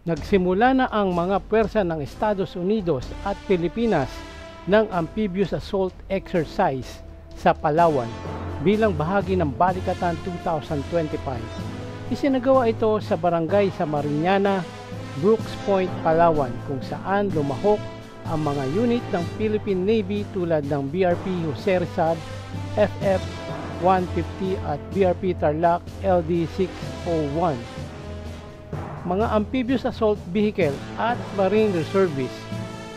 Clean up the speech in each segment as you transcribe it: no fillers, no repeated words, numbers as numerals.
Nagsimula na ang mga puwersa ng Estados Unidos at Pilipinas ng amphibious assault exercise sa Palawan bilang bahagi ng Balikatan 2025. Isinagawa ito sa barangay sa Mariñana, Brooks Point, Palawan, kung saan lumahok ang mga unit ng Philippine Navy tulad ng BRP Jose Rizal, FF-150 at BRP Tarlac LD-601. Mga amphibious assault vehicle at marine reservists.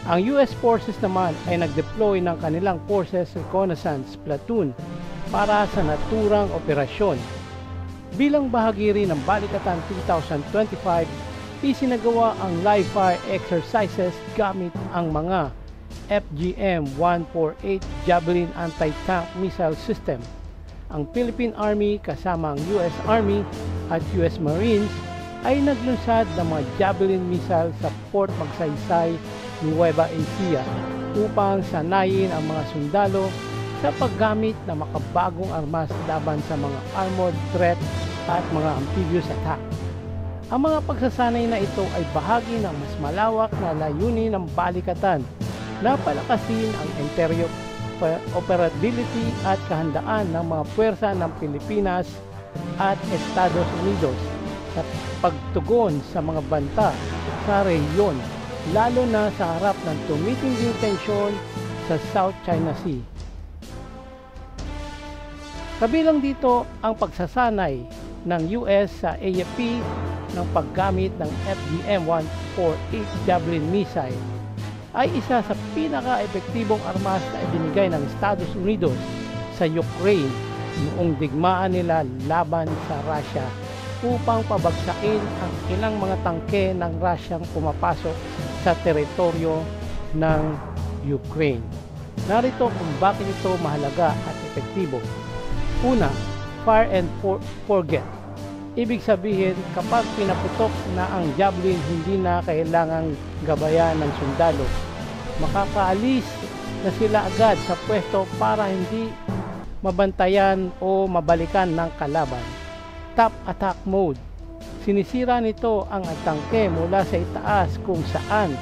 Ang US Forces naman ay nag-deploy ng kanilang Forces Reconnaissance Platoon para sa naturang operasyon. Bilang bahagi rin ng Balikatan 2025, isinagawa ang live fire exercises gamit ang mga FGM-148 Javelin anti-tank missile system. Ang Philippine Army kasama ang US Army at US Marines ay naglunsad ng mga Javelin missile sa Port Magsaysay, Nueva Ecija upang sanayin ang mga sundalo sa paggamit ng makabagong armas laban sa mga armored threat at mga amphibious attack. Ang mga pagsasanay na ito ay bahagi ng mas malawak na layunin ng Balikatan na palakasin ang interoperability at kahandaan ng mga puwersa ng Pilipinas at Estados Unidos sa pagtugon sa mga banta sa rehiyon, lalo na sa harap ng tumitinding tensyon sa South China Sea. Kabilang dito ang pagsasanay ng US sa AFP ng paggamit ng FGM-148 Javelin missile ay isa sa pinaka-epektibong armas na ibinigay ng Estados Unidos sa Ukraine noong digmaan nila laban sa Russia upang pabagsakin ang ilang mga tangke ng Rusyang pumapasok sa teritoryo ng Ukraine. Narito kung bakit ito mahalaga at epektibo. Una, fire and forget. Ibig sabihin, kapag pinaputok na ang javelin, hindi na kailangang gabayan ng sundalo. Makakaalis na sila agad sa pwesto para hindi mabantayan o mabalikan ng kalaban. Top attack mode. Sinisira nito ang tangke mula sa itaas kung saan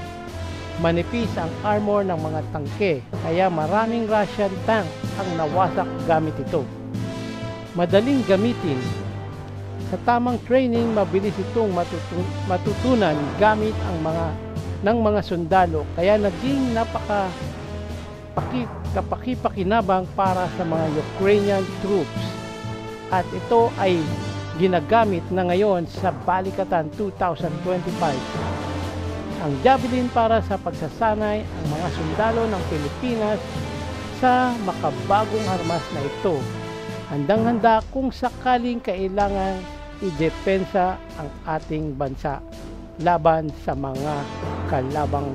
manipis ang armor ng mga tangke, kaya maraming Russian tank ang nawasak gamit ito. Madaling gamitin. Sa tamang training, mabilis itong matutunan gamit ang mga sundalo, kaya naging kapakipakinabang para sa mga Ukrainian troops. At ito ay ginagamit na ngayon sa Balikatan 2025. Ang Javelin para sa pagsasanay ang mga sundalo ng Pilipinas sa makabagong armas na ito. Handang-handa kung sakaling kailangan idepensa ang ating bansa laban sa mga kalabang